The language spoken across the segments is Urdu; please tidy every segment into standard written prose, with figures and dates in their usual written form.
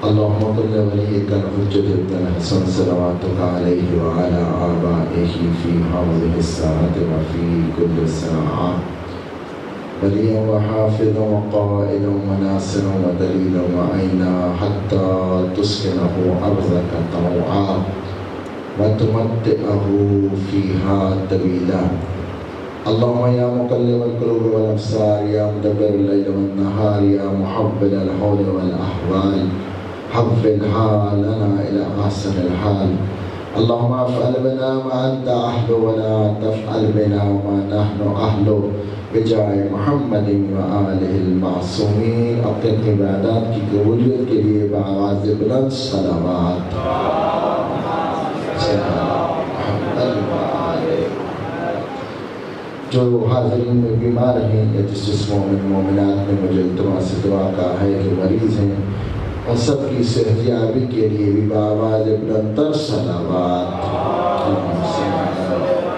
اللهم صل وليك الحجة بن الحسن صلواتك عليه وعلى آبائه في هذه الساعة وفي كل ساعة وليا وحافظا وقائدا وناصرا ودليلا وعينا حتى تسكنه أرضك طوعا وتمتعه فيها طويلا. اللهم يا مقلب القلوب والأبصار يا مدبر الليل والنهار يا محول الحول والأحوال حولها لنا إلى أحسن الحال. اللهم افعل بنا ما أنت أهله ولا تفعل بنا ما نحن أهله بجاه محمد وآله المعصومين. اپنے عبادات کی قبولیت کے لیے بآواز بلند صلوات. جو حاضرین میں بیمار ہیں یا جس مومن مومنات میں مجھے التماس سے دعا کا ہے کہ مریض ہیں اور سب کی صحت یابی کے لیے بھی بآواز بلند تر صلوات.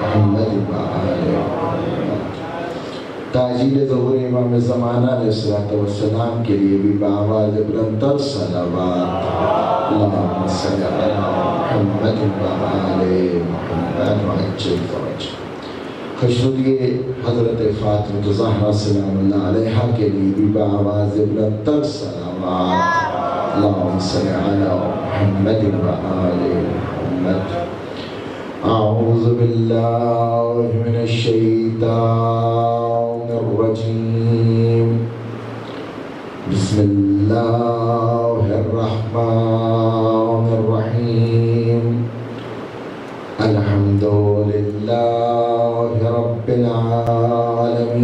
محمد تاجیل ظہور امام زمانہ علیہ السلام کے لیے بھی بآواز بلند تر صلوات. اللہم صلی علی محمد وآل محمد وعجل فرجہ. خشنودی حضرت فاطمہ الزہرا سلام اللہ علیہا کے لیے بھی بآواز بلند تر صلوات. اللہم صلی علی محمد وآل محمد. اعوذ باللہ من الشیطان الرجیم. بسم اللہ الرحمن الرحیم. الحمد للہ رب العالمین.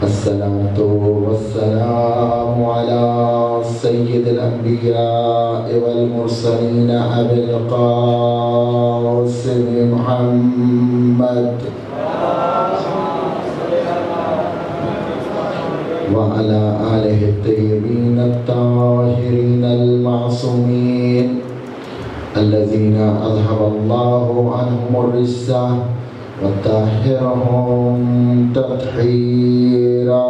الصلاة والسلام على سید الانبیاء والمرسلین ابی القاسم محمد وعلى آلہ الطیبین الطاہرین المعصومین الذين أذهب الله عنهم الرجس وطهرهم تطهيرا.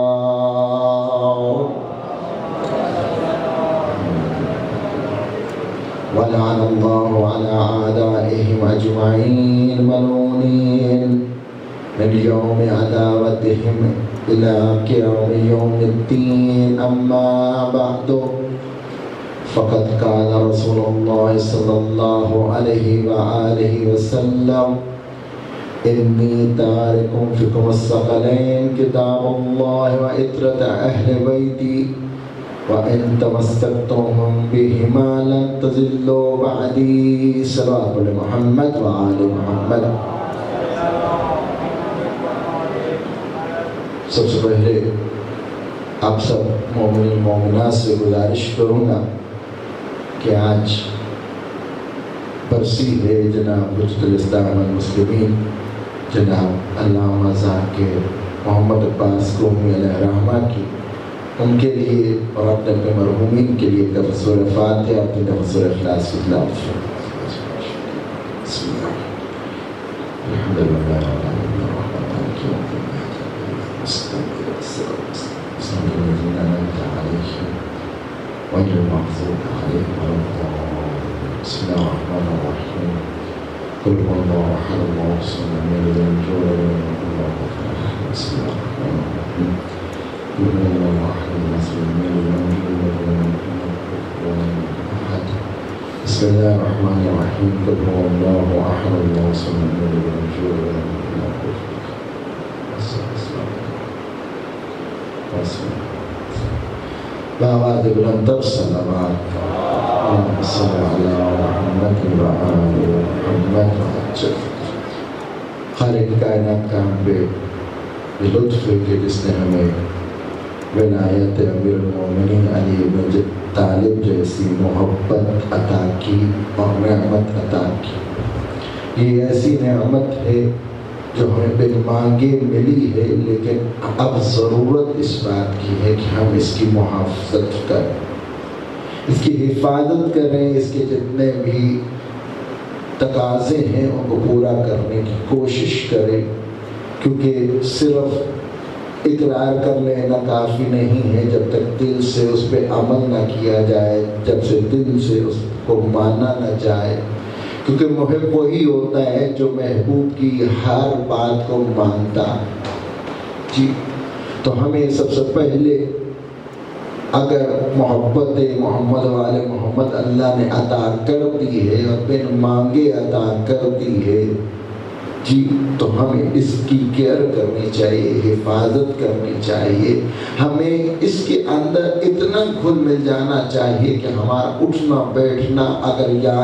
ولعن الله على أعدائهم أجمعين ملعونين من يوم عداوتهم إلى قيام يوم الدين. أما بعد فقد قال رسول الله صلى الله عليه وآله وسلم إني تارك فيكم الثقلين كتاب الله وعترة أهل بيتي وإن تمسكتم بهما لن تضلوا بعدي. صلوات محمد وآل محمد. سب سے پہلے آپ سب مومنین مومنات سے گزارش کروں گا کہ آج برسی ہے جناب حجت الاسلام والمسلمین جناب علامہ ذاکر محمد عباس قومی علیہ الرحمہ کی. ان کے لیے اور اپنے مرحومین کے لیے لفظ فاتحہ اور لفظ اخلاص کی تلاوت. بسم اللہ الحمد للہ غير المغضوب عليهم ولا الضالين. بسم الله الرحمن الرحيم. قل هو الله احد الله الصمد لم يلد ولم يولد ولم يكن له كفوا احد. بسم الله الرحمن الرحيم. قل هو الله احد الله الصمد لم يلد ولم يولد ولم يكن له كفوا احد. بسم الله الرحمن الرحيم. قل هو الله احد الله الصمد لم يلد ولم يولد ولم يكن له كفوا احد. بآواز بلند تر صلوات. اللهم صل علی محمد وآل محمد وعجل. خالق کائنات کا ہم پہ یہ لطف ہے کہ جس نے ہمیں ولایت امیر المومنین علی بن طالب جیسی محبت عطا کی اور نعمت عطا کی. یہ ایسی نعمت ہے جو ہمیں بن مانگے ملی ہے، لیکن اب ضرورت اس بات کی ہے کہ ہم اس کی محافظت کریں، اس کی حفاظت کریں، اس کے جتنے بھی تقاضے ہیں ان کو پورا کرنے کی کوشش کریں. کیونکہ صرف اقرار کر لینا کافی نہیں ہے جب تک دل سے اس پہ عمل نہ کیا جائے، جب سے دل سے اس کو مانا نہ جائے، کیونکہ محب وہی ہوتا ہے جو محبوب کی ہر بات کو مانتا جی۔ تو ہمیں سب سے پہلے اگر محبت محمد والے محمد اللہ نے عطا کر دی ہے اور بن مانگے عطا کر دی ہے جی، تو ہمیں اس کی کیئر کرنی چاہیے، حفاظت کرنی چاہیے، ہمیں اس کے اندر اتنا گھل مل جانا چاہیے کہ ہمارا اٹھنا بیٹھنا اگر یا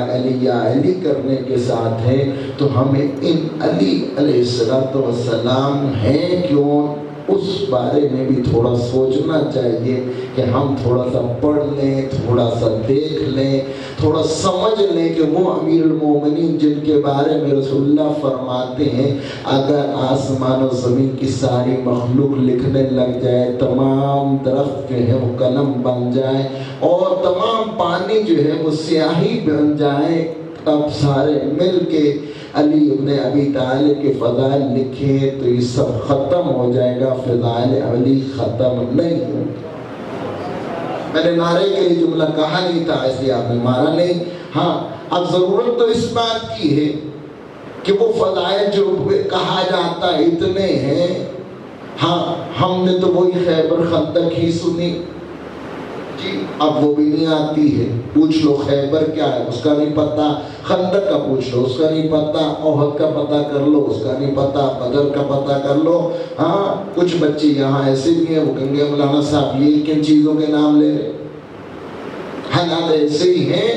علی کرنے کے ساتھ ہے تو ہمیں ان علی علیہ السلام ہیں کیوں، اس بارے میں بھی تھوڑا سوچنا چاہیے کہ ہم تھوڑا سا پڑھ لیں، تھوڑا سا دیکھ لیں، تھوڑا سمجھ لیں کہ وہ امیر المومنین جن کے بارے میں رسول اللہ فرماتے ہیں اگر آسمان و زمین کی ساری مخلوق لکھنے لگ جائے، تمام درخت جو ہے وہ قلم بن جائے اور تمام پانی جو ہے وہ سیاہی بن جائے، اب سارے مل کے علی ابن ابی طالب کے فضائل لکھیں تو یہ سب ختم ہو جائے گا، فضائل علی ختم نہیں ہو۔ میں نے نعرے کے لیے جملہ کہا نہیں تھا اس لیے آپ نے مارا نہیں، ہاں اب ضرورت تو اس بات کی ہے کہ وہ فضائل جو کہا جاتا ہے اتنے ہیں، ہاں ہم نے تو وہی خیبر خندق ہی سنی جی، اب وہ بھی نہیں آتی ہے، پوچھ لو خیبر کیا ہے اس کا نہیں پتا، خندق کا پوچھ لو اس کا نہیں پتا، احد کا پتہ کر لو اس کا نہیں پتا، بدر کا پتہ کر لو۔ ہاں کچھ بچے یہاں ایسے بھی ہیں وہ کہیں مولانا صاحب یہ کن چیزوں کے نام لے رہے، حالات ایسے ہی ہیں۔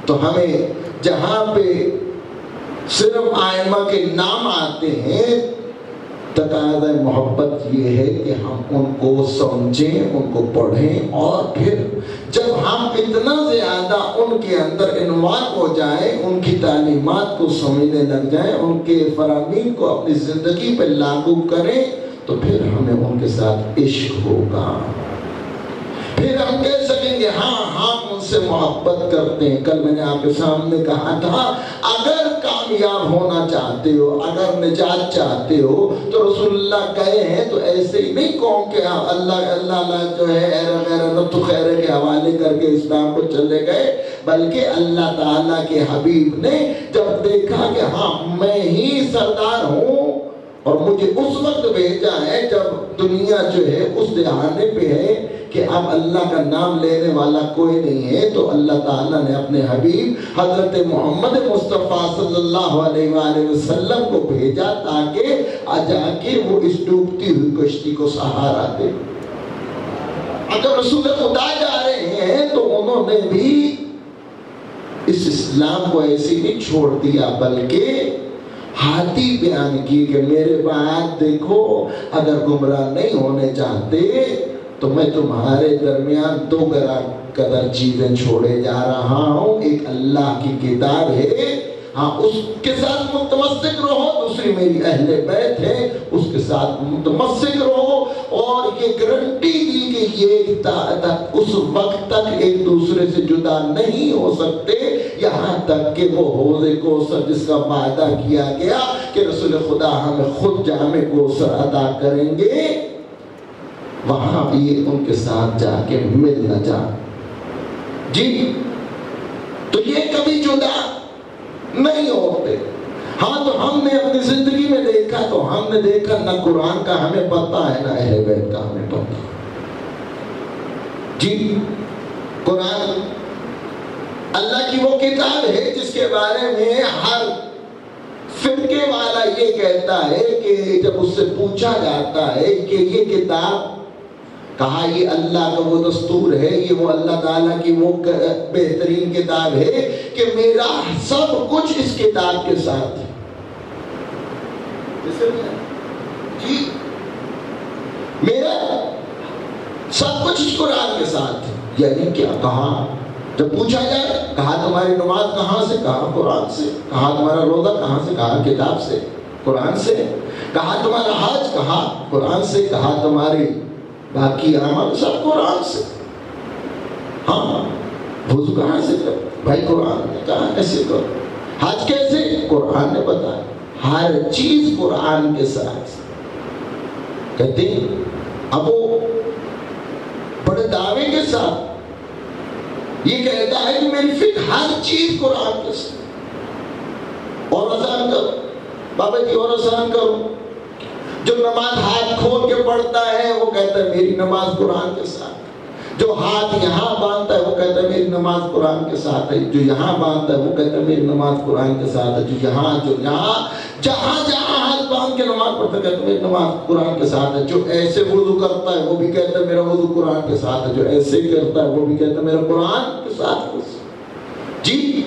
تو ہمیں جہاں پہ صرف آئمہ کے نام آتے ہیں تقاضۂ محبت یہ ہے کہ ہم ان کو سمجھیں، ان کو پڑھیں، اور پھر جب ہم اتنا زیادہ ان کے اندر انوالو ہو جائیں، ان کی تعلیمات کو سمجھنے لگ جائیں، ان کے فرامین کو اپنی زندگی پہ لاگو کریں تو پھر ہمیں ان کے ساتھ عشق ہوگا، پھر ہم کہہ سکیں گے ہاں ہم ان سے محبت کرتے ہیں۔ کل میں نے آپ کے سامنے کہا تھا اگر کامیاب ہونا چاہتے ہو، اگر نجات چاہتے ہو تو رسول اللہ گئے ہیں تو ایسے ہی نہیں قوم کے اللہ جو ہے تو خیر کے حوالے کر کے اسلام کو چلے گئے، بلکہ اللہ تعالیٰ کے حبیب نے جب دیکھا کہ ہاں میں ہی سردار ہوں اور مجھے اس وقت بھیجا ہے جب دنیا جو ہے اس دہانے پہ ہے کہ اب اللہ کا نام لینے والا کوئی نہیں ہے، تو اللہ تعالیٰ نے اپنے حبیب حضرت محمد مصطفیٰ صلی اللہ علیہ وآلہ وسلم کو بھیجا تاکہ جا کے وہ اس ڈوبتی ہوئی کشتی کو سہارا دے۔ اگر رسول خدا جا رہے ہیں تو انہوں نے بھی اس اسلام کو ایسے نہیں چھوڑ دیا، بلکہ ہاتھی بیان کی کہ میرے بعد دیکھو اگر گمراہ نہیں ہونے چاہتے تو میں تمہارے درمیان دو قدر چیزیں چھوڑے جا رہا ہوں، ایک اللہ کی کتاب ہے، ہاں اس کے ساتھ متمسک رہو، دوسری میری اہل بیت ہے اس کے ساتھ متمسک رہو، اور یہ گارنٹی دی کہ یہ اس وقت تک ایک دوسرے سے جدا نہیں ہو سکتے یہاں تک کہ وہ حوض کوثر جس کا وعدہ کیا گیا کہ رسول خدا ہمیں خود جام کوثر عطا کریں گے، وہاں یہ ان کے ساتھ جا کے مل نہ جا جی، تو یہ کبھی جدا نہیں ہوتے۔ ہاں تو ہم نے اپنی زندگی میں دیکھا تو ہم نے دیکھا نہ قرآن کا ہمیں پتہ ہے نہ اہل بیت کا ہمیں پتہ جی۔ قرآن اللہ کی وہ کتاب ہے جس کے بارے میں ہر فرقے والا یہ کہتا ہے کہ جب اس سے پوچھا جاتا ہے کہ یہ کتاب، کہا یہ اللہ کا وہ دستور ہے، یہ وہ اللہ تعالیٰ کی وہ بہترین کتاب ہے کہ میرا سب کچھ اس کتاب کے ساتھ ہے جی، میرا سب کچھ اس قرآن کے ساتھ ہے۔ یعنی کیا کہا جب پوچھا جائے، کہا تمہاری نماز کہاں سے، کہا قرآن سے، کہا تمہارا روزہ کہاں سے، کہا کتاب سے قرآن سے، کہا تمہارا حج، کہا قرآن سے، کہا تمہاری باقی اعمال سب قرآن سے، ہاں وضو کہاں سے کرو بھائی قرآن نے کہا ایسے کرو، حج کیسے قرآن نے بتایا، ہر چیز قرآن کے ساتھ کہتے ہیں اب وہ بڑے دعوے کے ساتھ یہ کہتا ہے کہ میری فکر ہر چیز قرآن کے ساتھ. اور آسان کرو بابا جی، اور آسان کرو. جو نماز ہاتھ کھول کے پڑھتا ہے وہ کہتا ہے میری نماز قرآن کے ساتھ. جو ہاتھ یہاں باندھتا ہے وہ کہتا ہے میری نماز قرآن کے ساتھ ہے. جو یہاں باندھتا ہے وہ کہتا ہے میری نماز قرآن کے ساتھ ہے. جو یہاں جہاں ہاتھ باندھ کے نماز پڑھتا ہے کہتا ہے میری نماز قرآن کے ساتھ ہے. جو ایسے وضو کرتا ہے وہ بھی کہتا ہے میرا وضو قرآن کے ساتھ ہے. جو ایسے کرتا ہے وہ بھی کہتا ہے میرا قرآن کے ساتھ ہے. جی،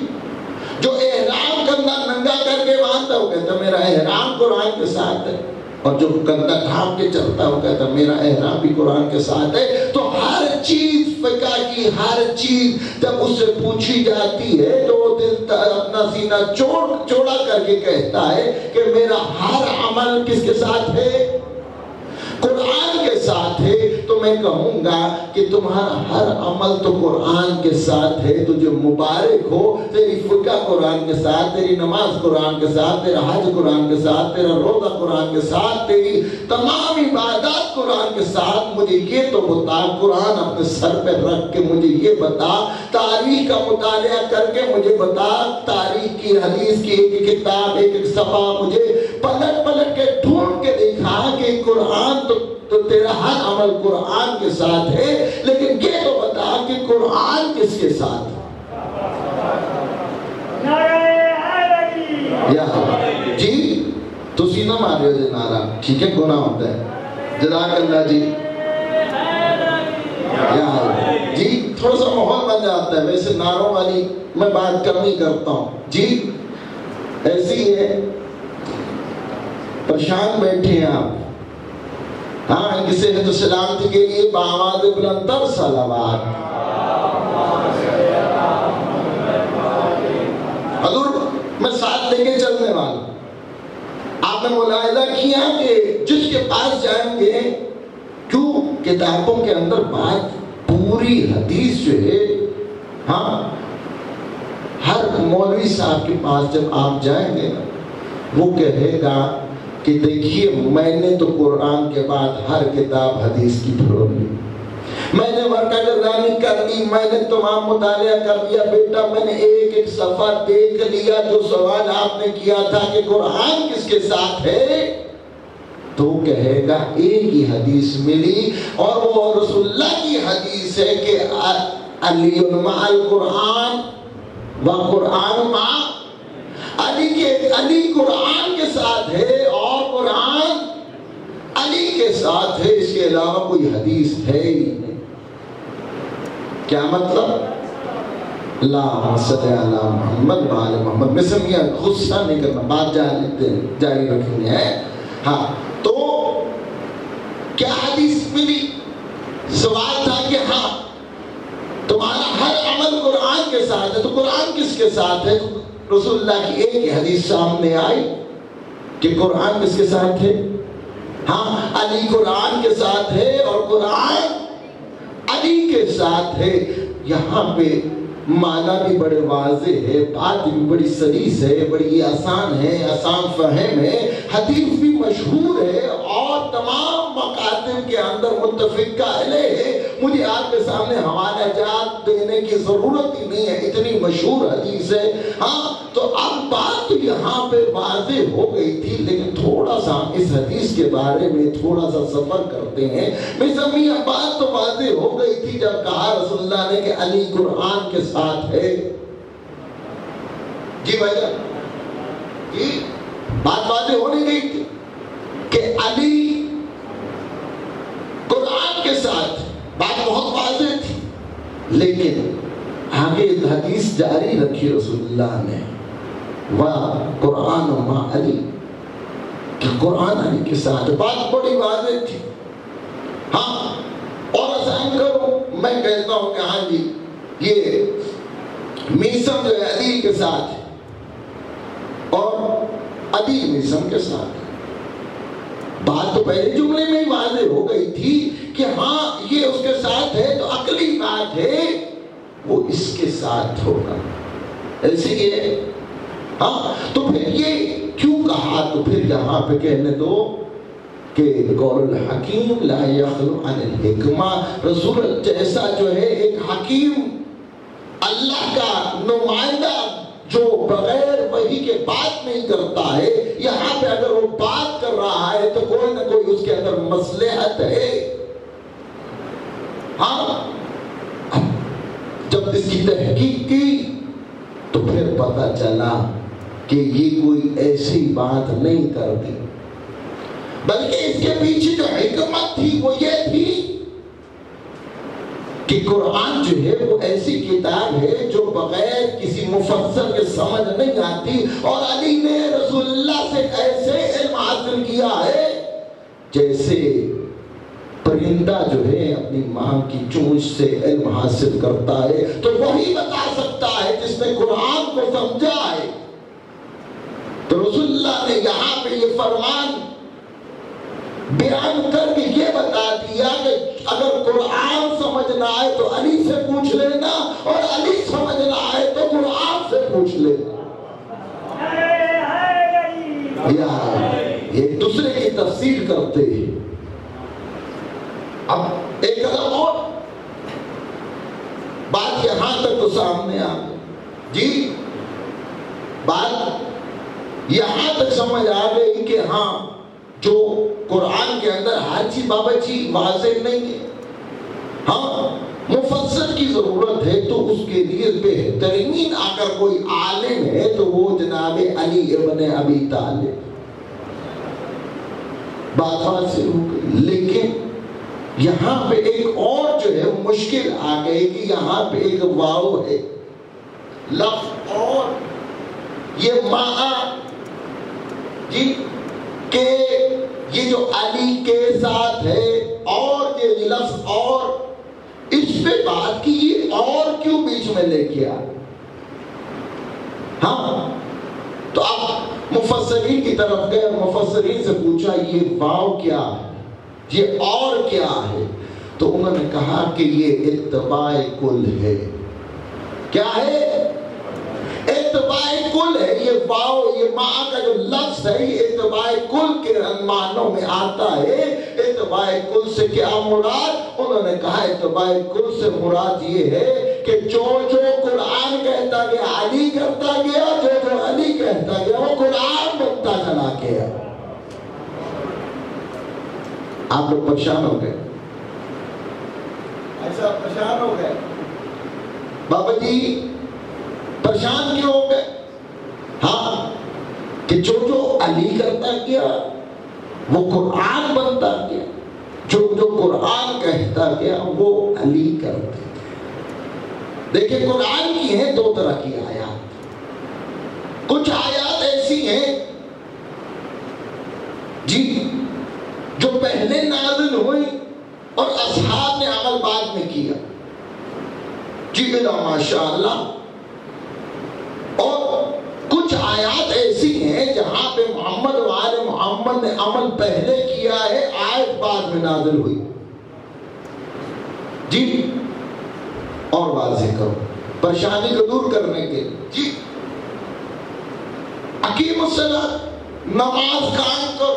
جو احرام کندھا ننگا کر کے باندھتا ہے وہ کہتا ہے میرا احرام قرآن کے ساتھ ہے. اور جو کندھا ڈھانپ کے چلتا ہے وہ کہتا ہے میرا احرام بھی قرآن کے ساتھ ہے. تو ہر چیز فقہ کی ہر چیز جب اس سے پوچھی جاتی ہے تو وہ دل اپنا سینہ چوڑا کر کے کہتا ہے کہ میرا ہر عمل کس کے ساتھ ہے؟ قرآن کے ساتھ ہے. تو میں کہوں گا کہ تمہارا ہر عمل تو قرآن کے ساتھ ہے. تو جو مبارک ہو، تیری فقہ قرآن کے ساتھ، تیری نماز قرآن کے ساتھ، تیرا حج قرآن کے ساتھ، تیرا روزہ قرآن کے ساتھ، تیری تمام عبادات قرآن کے ساتھ. مجھے یہ تو بتا، قرآن اپنے سر پہ رکھ کے مجھے یہ بتا، تاریخ کا مطالعہ کر کے مجھے بتا، تاریخ کی حدیث کی ایک کتاب ایک صفحہ مجھے پلٹ پلٹ کے ڈھونڈ کے دکھا کہ قرآن تو تیرا ہر عمل قرآن کے ساتھ ہے. لیکن یہ تو بتا کہ قرآن کس کے ساتھ یا جی تسی نہ مارے ہو نعرہ، ٹھیک ہے، گناہ ہوتا ہے. جزاک اللہ جی. یا جی تھوڑا سا ماحول بن جاتا ہے. ویسے نعروں والی میں بات کم ہی کرتا ہوں. جی ایسی ہے، پریشان بیٹھے ہیں آپ. ہاں کسی ہے تو سلامتی کے لیے بآواز بلندتر صلوات. حضور میں ساتھ لے کے چلنے والا. آپ نے ملاحظہ کیا کہ جس کے پاس جائیں گے، کیوں کتابوں کے اندر بات پوری حدیث جو ہے، ہاں ہر مولوی صاحب کے پاس جب آپ جائیں گے وہ کہے گا کہ دیکھیے میں نے تو قرآن کے بعد ہر کتاب حدیث کی پڑھ لی، میں نے ورقہ گردانی کر لی، میں نے تمام مطالعہ کر لیا. بیٹا میں نے ایک ایک صفحہ دیکھ لیا. جو سوال آپ نے کیا تھا کہ قرآن کس کے ساتھ ہے، تو کہے گا ایک ہی حدیث ملی، اور وہ رسول اللہ کی حدیث ہے کہ علی مع القرآن و قرآن مع علی قرآن کے ساتھ ہے اور قرآن علی کے ساتھ ہے. اس کے علاوہ کوئی حدیث ہے ہی نہیں. کیا مطلب؟ اللہم صلی علی محمد و آل محمد. میں سمجھا غصہ نہیں کرنا، بات جاری رکھنی ہے. ہاں تو کیا حدیث ملی؟ سوال تھا کہ ہاں تمہارا ہر عمل قرآن کے ساتھ ہے. تو قرآن کس کے ساتھ ہے؟ رسول اللہ کی ایک ہی حدیث سامنے آئی کہ قرآن کس کے ساتھ ہے؟ ہاں علی قرآن کے ساتھ ہے اور قرآن علی کے ساتھ ہے. یہاں پہ معنی بھی بڑے واضح ہے، بات بھی بڑی سلیس ہے، بڑی آسان ہے، آسان فہم ہے. حدیث بھی مشہور ہے اور تمام مکاتب کے اندر متفق علیہ ہے. مجھے آپ کے سامنے حوالہ جات دینے کی ضرورت ہی نہیں ہے، اتنی مشہور حدیث ہے. ہاں تو اب بات تو یہاں پہ واضح ہو گئی تھی، لیکن تھوڑا سا اس حدیث کے بارے میں تھوڑا سا سفر کرتے ہیں. میں سمجھا بات تو واضح ہو گئی تھی جب کہا رسول اللہ نے کہ علی قرآن کے ساتھ ہے. جی بھائی جان، جی بات واضح ہو نہیں گئی تھی کہ علی قرآن کے ساتھ، بات بہت واضح تھی. لیکن آگے حدیث جاری رکھی رسول اللہ نے، قرآن مع علی، کہ قرآن علی کے ساتھ. بات بڑی واضح تھی. ہاں اور آسان کرو، میں کہتا ہوں کہ ہاں جی یہ میسم جو ہے علی کے ساتھ ہے اور علی میسم کے ساتھ ہے. بات تو پہلے جملے میں ہی واضح ہو گئی تھی کہ ہاں یہ اس کے ساتھ ہے، تو عقلی بات ہے وہ اس کے ساتھ ہوگا. ایسے یہ ہاں تو پھر یہ کیوں کہا؟ تو پھر یہاں پہ کہنے دو کہ قول الحکیم لا یخلو عن الحکمہ، رسول جیسا جو ہے ایک حکیم اللہ کا نمائندہ جو بغیر وحی کے بات نہیں کرتا ہے، یہاں پہ اگر وہ بات کر رہا ہے تو کوئی نہ کوئی اس کے اندر مصلحت ہے۔ ہاں، جب اس کی تحقیق کی تو پھر پتہ چلا کہ یہ کوئی ایسی بات نہیں کرتی، بلکہ اس کے پیچھے جو حکمت تھی وہ یہ تھی کہ قرآن جو ہے وہ ایسی کتاب ہے جو بغیر کسی مفسر کے سمجھ نہیں آتی، اور علی نے رسول اللہ سے ایسے علم حاصل کیا ہے جیسے پرندہ جو ہے اپنی ماں کی چونچ سے علم حاصل کرتا ہے، تو وہی بتا سکتا ہے جس نے قرآن کو سمجھا ہے۔ تو رسول اللہ نے یہاں پہ یہ فرمان بیان کر کے یہ بتا دیا کہ اگر قرآن سمجھنا ہے تو علی سے پوچھ لینا، اور علی سمجھنا ہے تو قرآن سے پوچھ لینا۔ ایک دوسرے کی تفسیر کرتے ہیں۔ اب ایک قدم اور بات یہاں تک تو سامنے آ گئی جی، بات یہاں تک سمجھ آ گئی کہ ہاں جو قرآن کے اندر ہر چیز بابا جی واضح نہیں ہے، ہاں مفسر کی ضرورت ہے، تو اس کے لیے بہترین اگر کوئی عالم ہے تو وہ جناب علی ابن ابی طالب۔ بات حاصل ہو گئی، لیکن یہاں پہ ایک اور جو ہے مشکل آ گئی کہ یہاں پہ ایک واو ہے، لفظ اور یہ ماں جی کہ یہ جو علی کے ساتھ ہے اور یہ لفظ اور، اس پہ بات کی یہ اور کیوں بیچ میں لے کے آ؟ ہاں تو اب مفسرین کی طرف گئے، مفسرین سے پوچھا یہ واو کیا ہے، یہ اور کیا ہے؟ تو انہوں نے کہا کہ یہ اتباع کل ہے۔ کیا ہے؟ اتباع کل ہے۔ یہ واو، یہ ماں کا جو لفظ ہے یہ اتباع کل کے معنوں میں آتا ہے۔ اتباع کل سے کیا مراد؟ انہوں نے کہا اتباع کل سے مراد یہ ہے کہ جو جو قرآن کہتا گیا علی کرتا گیا، جو جو علی کہتا گیا وہ قرآن بنتا چلا گیا۔ آپ لوگ پریشان ہو گئے؟ ایسا پریشان ہو گئے؟ بابا جی پریشان کیوں ہو گئے؟ ہاں کہ جو جو علی کرتا گیا وہ قرآن بنتا گیا، جو جو قرآن کہتا گیا وہ علی کرتے گیا۔ دیکھیں قرآن کی ہیں دو طرح کی آیات، کچھ آیات ایسی ہیں جی جو پہلے نازل ہوئی اور اصحاب نے عمل بعد میں کیا جی بلا ماشاءاللہ، اور کچھ آیات ایسی ہیں جہاں پہ محمد و آل محمد نے عمل پہلے کیا ہے، آیت بعد میں نازل ہوئی جی۔ اور واضح کرو پریشانی کو دور کرنے کے جی، اقیم الصلاۃ، نماز قائم کرو،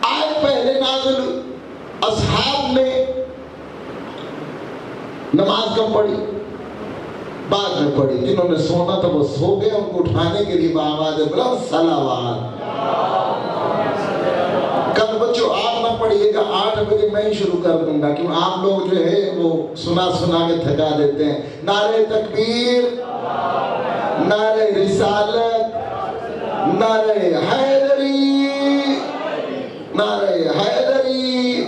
آیت پہلے نازل ہوئی، اصحاب نے نماز کب پڑھی؟ بعد میں پڑھی۔ جنہوں نے سونا تھا وہ سو گئے، ان کو اٹھانے کے لیے آواز بلند صلوات۔ کل بچوں آپ نہ پڑھیے گا، 8 بجے میں ہی شروع کر دوں گا، کیوں آپ لوگ جو ہے وہ سنا سنا کے تھکا دیتے ہیں۔ نعرہ تکبیر، نعرہ رسالت، نعرہ حیدری، نعرہ حیدری۔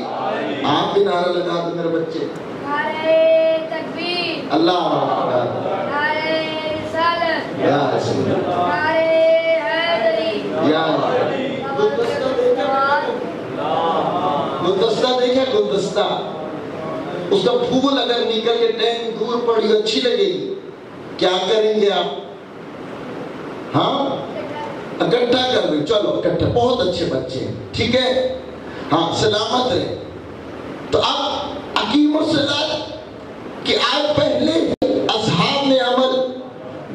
آپ بھی نعرہ لگا دو میرے بچے، نعرہ تکبیر، اللہ اکبر، نعرہ رسالت، یا رسول اللہ، نعرہ حیدری، یا گلدستہ دیکھیں، گلدستہ اس کا پھول اگر نکل کے ٹینک دور پڑی اچھی لگے گی، کیا کریں گے آپ؟ ہاں اکٹھا کر دیں، چلو اکٹھا، بہت اچھے بچے ہیں، ٹھیک ہے، ہاں سلامت ہے۔ تو اب اقیم الصلاۃ کی آیت پہلے اصحاب نے عمل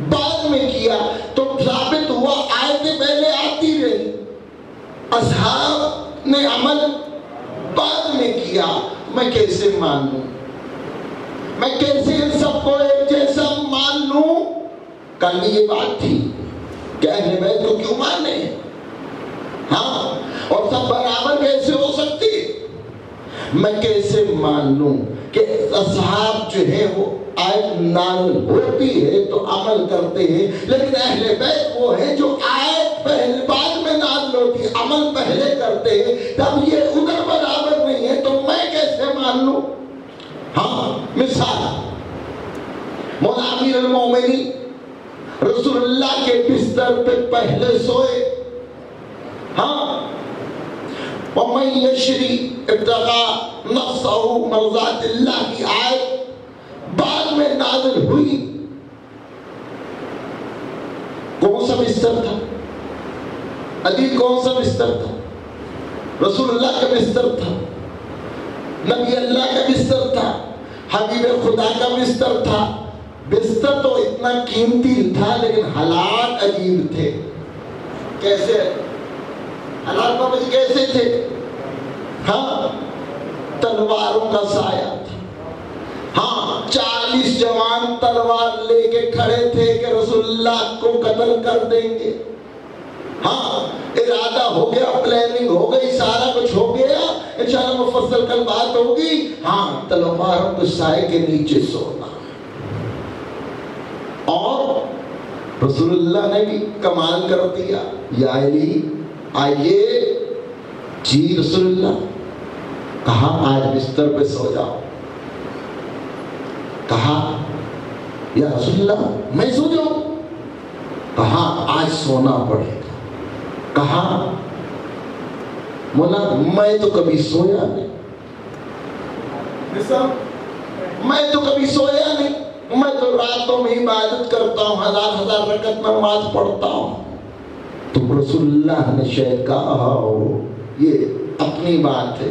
بعد میں کیا، تو ثابت ہوا آیتیں پہلے آتی رہی، اصحاب نے عمل بعد میں کیا، میں کیسے مانوں؟ میں کیسے ان سب کو ایک جیسا مان لوں؟ کل بھی یہ بات تھی کہ اہل بیت کو کیوں مانے؟ ہاں، اور سب برابر کیسے ہو سکتی؟ میں کیسے مان لوں کہ اصحاب جو ہے وہ آیت نازل ہوتی ہے تو عمل کرتے ہیں، لیکن اہل بیت وہ ہے جو آیت پہلے بعد میں نازل ہوتی ہے، عمل پہلے کرتے ہیں، تب یہ ادھر برابر نہیں ہے تو میں کیسے مان لوں؟ ہاں، مثال مولا امیر المومنین رسول اللہ کے بستر پہ پہلے سوئے، ہاں، وَمَن يَشْرِ ابْتَغَاءَ نَفْسَهُ مَرْضَاتِ اللَّهِ کی آیت بعد میں نازل ہوئی۔ کون سا بستر تھا؟ علی کون سا بستر تھا؟ رسول اللہ کا بستر تھا، نبی اللہ کا بستر تھا، حبیب خدا کا بستر تھا۔ بستر تو اتنا قیمتی تھا لیکن حالات عجیب تھے۔ کیسے حالات بابا جی کیسے تھے؟ ہاں، تلواروں کا سایہ تھا، ہاں، 40 جوان تلوار لے کے کھڑے تھے کہ رسول اللہ کو قتل کر دیں گے۔ ہاں، ارادہ ہو گیا، پلاننگ ہو گئی، سارا کچھ ہو گیا، انشاءاللہ مفصل کل بات ہوگی۔ ہاں، تلواروں کے سائے کے نیچے سونا، اور رسول اللہ نے بھی کمال کر دیا، یا علی آئیے، جی رسول اللہ، کہا آج بستر پہ سو جاؤ، کہا یا رسول اللہ میں سو جاؤں، کہا آج سونا پڑے گا، کہا مولا میں تو کبھی سویا نہیں، میں تو کبھی سویا نہیں، میں تو راتوں میں عبادت کرتا ہوں، ہزار رکعت نماز پڑھتا ہوں۔ تو رسول اللہ نے شاید کہا یہ اپنی بات ہے،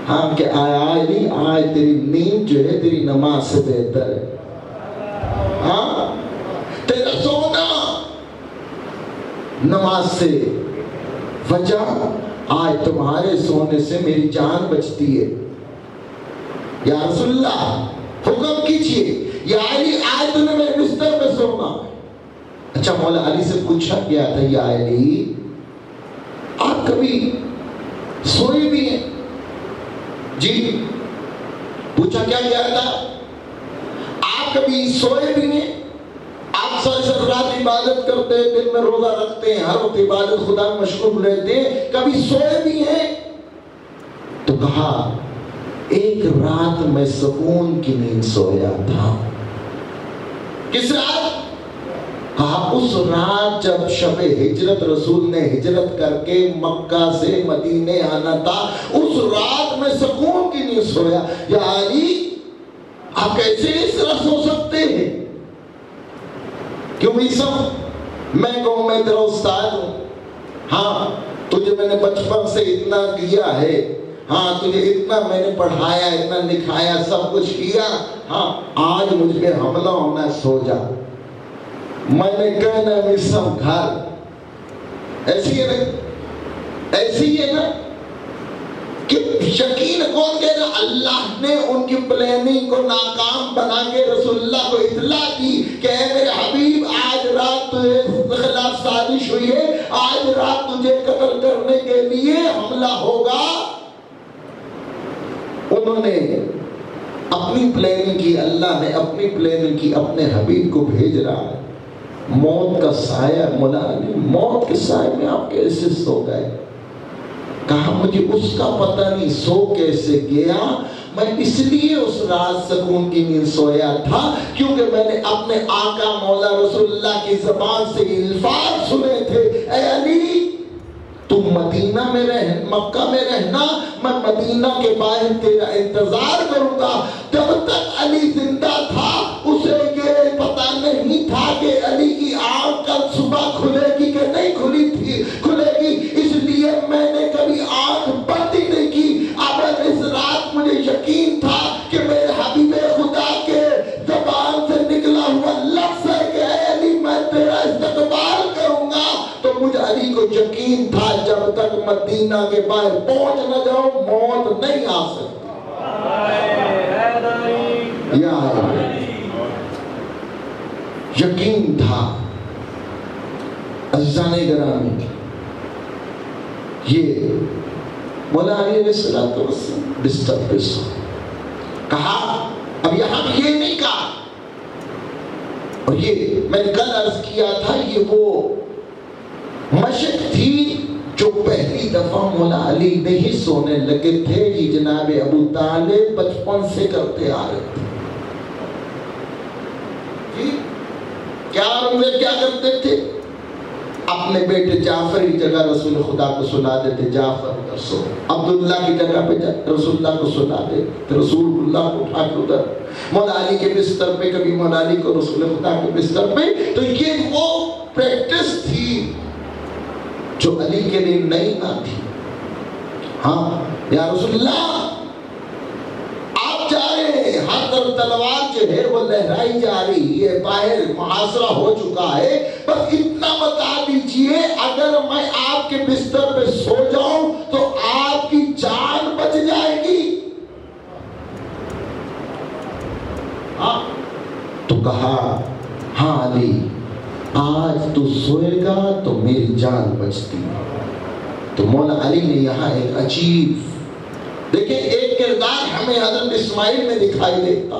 ہاں، کہ آج تیری نیند جو ہے تیری نماز سے بہتر ہے، ہاں، تیرا سونا نماز سے، وجہ آج تمہارے سونے سے میری جان بچتی ہے، یا رسول اللہ حکم کیجئے، یا علی آج تم نے میرے بستر پہ سونا۔ اچھا، مولا علی سے پوچھا گیا تھا، یا علی آپ کبھی سوئے بھی ہیں؟ جی، پوچھا کیا گیا تھا؟ آپ کبھی سوئے بھی ہیں؟ آپ سر رات عبادت کرتے ہیں، دن میں روزہ رکھتے ہیں، ہر وقت عبادت خدا میں مشغول رہتے ہیں، کبھی سوئے بھی ہیں؟ تو کہا ایک رات میں سکون کی نیند سویا تھا۔ کس رات؟ کہا اس رات جب شب ہجرت رسول نے ہجرت کر کے مکہ سے مدینے آنا تھا، اس رات میں سکون کی نیند سویا۔ یا علی آپ کیسے اس طرح سو سکتے ہیں؟ کیوں عیسیٰ میں کہوں میں تیرا استاد ہوں، ہاں، تجھے میں نے بچپن سے اتنا دیا ہے، ہاں، تجھے اتنا میں نے پڑھایا، اتنا لکھایا، سب کچھ کیا، ہاں، آج مجھ پہ حملہ ہونا، سو جا۔ میں نے کہنا عیسیٰ گھر ایسی ہے نا، ایسی ہے نا کہ یقین کون کہہ رہا؟ اللہ نے ان کی پلاننگ کو ناکام بنا کے رسول اللہ کو اطلاع دی کہ اے میرے حبیب آج رات تجھے خلاف سازش ہوئی ہے، آج رات تجھے قتل کرنے کے لیے حملہ ہوگا۔ انہوں نے اپنی پلاننگ کی، اللہ نے اپنی پلاننگ کی، اپنے حبیب کو بھیج رہا ہے۔ موت کا سایہ، مولا علی موت کے سائے میں آپ کیسے سو گئے؟ کہا مجھے اس کا پتہ نہیں سو کیسے گیا، میں اس لیے اس رات سکون کی نیند سویا تھا کیونکہ میں نے اپنے آقا مولا رسول اللہ کی زبان سے الفاظ سنے تھے، اے علی تم مدینہ میں مکہ میں رہنا، میں مدینہ کے باہر تیرا انتظار کروں گا۔ جب تک علی زندہ تھا اسے یہ پتہ نہیں تھا کہ علی کی آنکھ کل صبح کھلے گی کہ نہیں کھلے گی، اس لیے میں نے کبھی آنکھ بند ہی نہیں کی۔ اب اس رات مجھے یقین تھا کہ میرے حبیب خدا کے زبان سے نکلا ہوا لفظ ہے کہ اے علی میں تیرا استقبال کروں گا، تو مجھے علی کو یقین تھا جب تک مدینہ کے باہر پہنچ نہ جاؤ موت نہیں آ سکتی. یا یقین تھا. عزیزان گرامی یہ مولا علی علیہ السلام بستر پہ سو کہا. اب یہاں بھی یہ نہیں کہا, اور یہ میں نے کل عرض کیا تھا یہ وہ مشق تھی جو پہلی دفعہ مولا علی نہیں سونے لگے تھے. یہ جناب ابو طالب بچپن سے کرتے آ رہے تھے. کیا کرتے تھے؟ اپنے بیٹے جعفر کی جگہ رسول خدا کو سنا دیتے, جعفر ادھر سو. عبداللہ کی جگہ پہ رسول اللہ کو سنا دیتے, رسول اللہ کو اٹھا کے ادھر مولا علی کے بستر پہ, کبھی مولا علی کو رسول خدا کے بستر پہ. تو یہ وہ پریکٹس تھی جو علی کے لیے نئی نہ تھی. ہاں یا رسول اللہ آپ جا رہے ہیں, ہاتھ پر تلوار جو ہے وہ لہرائی جا رہی ہے, باہر محاصرہ ہو چکا ہے, بس اتنا بتا دیجئے اگر میں آپ کے بستر پہ سو جاؤں تو آپ کی جان بچ جائے گی. تو کہا ہاں علی آج تو سوئے گا تو میری جان بچتی. تو مولا علی نے یہاں ایک عجیب دیکھیں ایک کردار ہمیں حضرت اسماعیل میں دکھائی دیتا.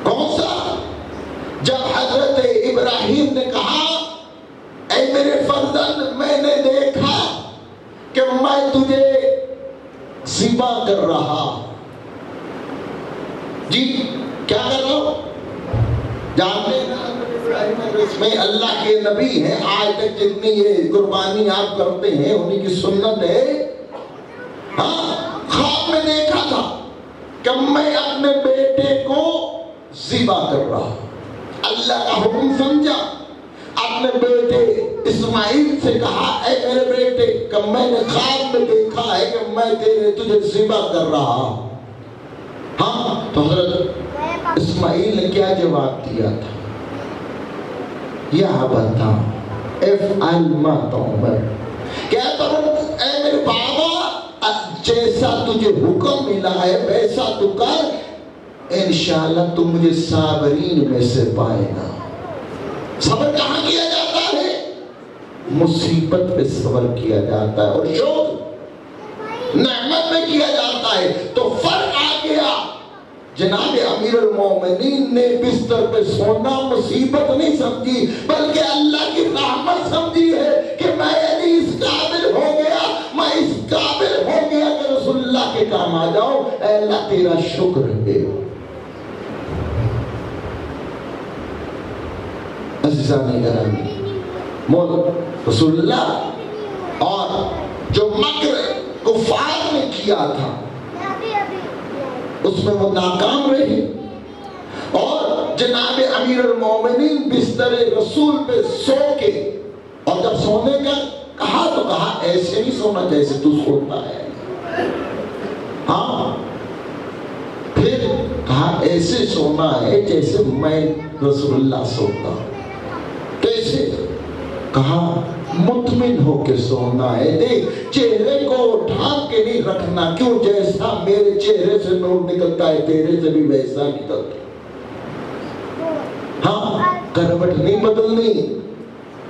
کون سا؟ جب حضرت ابراہیم نے کہا اے میرے فرزند میں نے دیکھا کہ میں تجھے ذبح کر رہا. جی کیا کر رہا ہوں؟ جانتے ہیں اس میں اللہ کے نبی ہیں, آج تک جتنی یہ قربانی آپ کرتے ہیں انہی کی سنت ہے. ہاں خواب میں دیکھا تھا کہ میں اپنے بیٹے کو ذبح کر رہا. اللہ کا حکم سمجھا, اپنے بیٹے اسماعیل سے کہا اے میرے بیٹے کہ میں نے خواب میں دیکھا ہے کہ میں تجھے ذبح کر رہا. ہاں تو حضرت اسماعیل نے کیا جواب دیا تھا؟ یا ابتا افعل ما تؤمر. کہتا ہوں اے میرے بابا جیسا تجھے حکم ملا ہے ویسا تو کر, انشاءاللہ تم مجھے صابرین میں سے پائے گا. صبر کہاں کیا جاتا ہے؟ مصیبت پہ صبر کیا جاتا ہے, اور شکر نعمت میں کیا جاتا ہے. تو فرق آ گیا. جناب امیر المومنین نے بستر پہ سونا مصیبت نہیں سمجھی بلکہ اللہ کی رحمت سمجھی ہے کہ میں علی اس قابل ہو گیا, میں اس قابل ہو گیا کہ رسول اللہ کے کام آ جاؤں. اے اللہ تیرا شکر ہے. عزیزان گرامی مولا رسول اللہ اور جو مکر کفار نے کیا تھا اس میں وہ ناکام رہے, اور جناب امیر المومنین بستر رسول پہ سو کے, اور جب سونے کا کہا تو کہا ایسے نہیں سونا جیسے تو سوتا ہے. ہاں پھر کہا ایسے سونا ہے جیسے میں رسول اللہ سوتا. کیسے؟ کہا مطمئن ہو کے سونا ہے. دیکھ چہرے کو ڈھانپ کے نہیں رکھنا, کیوں جیسا میرے چہرے سے نور نکلتا ہے تیرے سے بھی ویسا نکلتا. ہاں کروٹ نہیں بدلنی.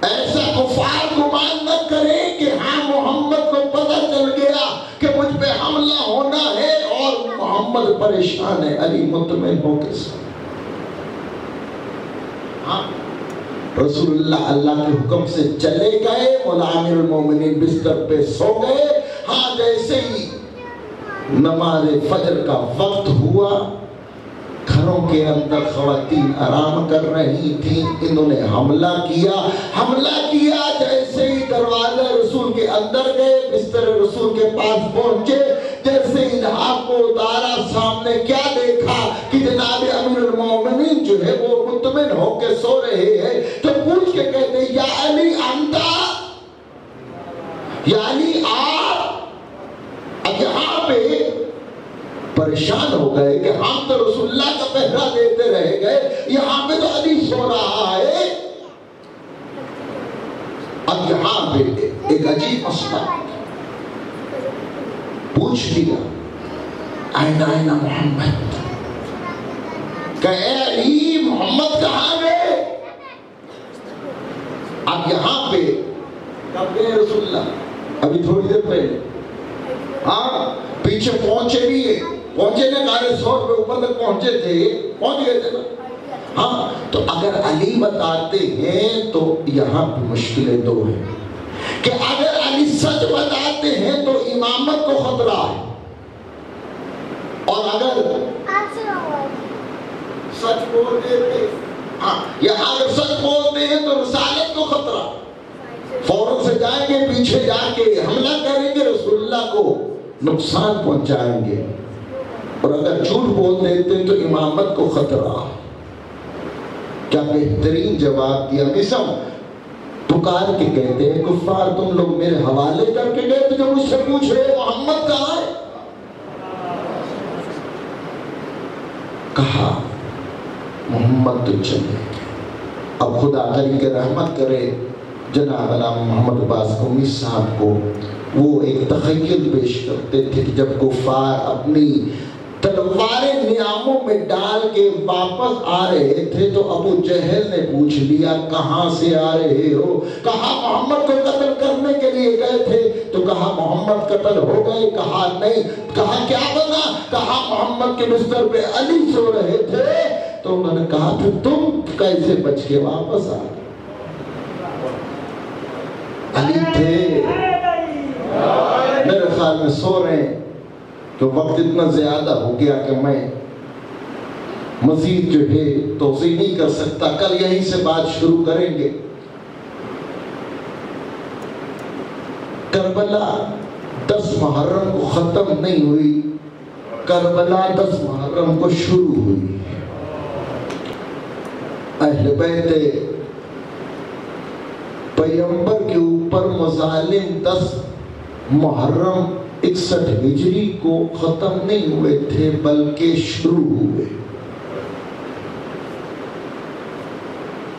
ایسا کفار گمان نہ کریں کہ ہاں محمد کو پتہ چل گیا کہ مجھ پہ حملہ ہونا ہے اور محمد پریشان ہے. علی مطمئن ہو کے سونا. ہاں رسول اللہ کے حکم سے چلے گئے, مولا امیر المومنین بستر پہ سو گئے. ہاں جیسے ہی نماز فجر کا وقت ہوا, گھروں کے اندر خواتین آرام کر رہی تھیں, انہوں نے حملہ کیا. جیسے ہی دروازہ رسول کے اندر گئے, بستر رسول کے پاس پہنچے, جیسے ہی لحاف کو اتارا, سامنے کیا دیکھا کہ جناب امیر المومنین جو ہے وہ مطمئن ہو کے سو رہے ہیں. تو پوچھ کے کہتے یا علی انتا, یا علی آپ. اب یہاں پہ پریشان ہو گئے کہ ہم تو رسول اللہ کا پہرا دیتے رہ گئے, یہاں پہ تو علی سو رہا ہے. اب یہاں پہ ایک ایک عجیب مسئلہ پوچھ لیا، آئینہ محمد، کہ اے علی محمد کہاں گئے؟ اب یہاں پہ کب گئے رسول اللہ؟ ابھی تھوڑی دیر پہلے، ہاں پیچھے پہنچے بھی ہے، پہنچے نے غار ثور پہ اوپر تک پہنچے تھے، پہنچ گئے تھے نا۔ ہاں تو اگر علی بتاتے ہیں تو یہاں پہ مشکلیں دو ہیں کہ اگر علی سچ بتاتے ہیں تو امامت کو خطرہ ہے، اور اگر سچ بولتے ہیں، ہاں یہاں اگر سچ بولتے ہیں تو رسالت کو خطرہ، فوراً سے جائیں گے پیچھے جا کے حملہ کریں گے، رسول اللہ کو نقصان پہنچائیں گے، اور اگر جھوٹ بول دیتے تو امامت کو خطرہ۔ کیا بہترین جواب دیا، مسم پکار کے کہتے ہیں کفار تم لوگ میرے حوالے کر کے گئے تو جو مجھ سے پوچھ رہے محمد کہاں ہے؟ کہا محمد تو چلے گئے۔ اب خدا کریم کے رحمت کرے جناب علامہ محمد عباس قومی صاحب کو، وہ ایک تخیل پیش کرتے تھے کہ جب کفار اپنی تلواریں نیاموں میں ڈال کے واپس آ رہے تھے تو ابو جہل نے پوچھ لیا کہاں سے آ رہے ہو؟ کہا محمد کو قتل کرنے کے لیے گئے تھے، تو کہا محمد قتل ہو گئے؟ کہا نہیں۔ کہا کیا بنا؟ کہا محمد کے بستر پہ علی سو رہے تھے۔ تو انہوں نے کہا پھر تم کیسے بچ کے واپس آ گئے؟ علی تھے، میرے خیال میں سو رہے ہیں تو وقت اتنا زیادہ ہو گیا کہ میں مزید جو ہے توضیح نہیں کر سکتا، کل یہیں سے بات شروع کریں گے۔ کربلا 10 محرم کو ختم نہیں ہوئی، کربلا 10 محرم کو شروع ہوئی۔ اہل بیت پیغمبر کے اوپر مظالم 10 محرم 61 ہجری کو ختم نہیں ہوئے تھے بلکہ شروع ہوئے۔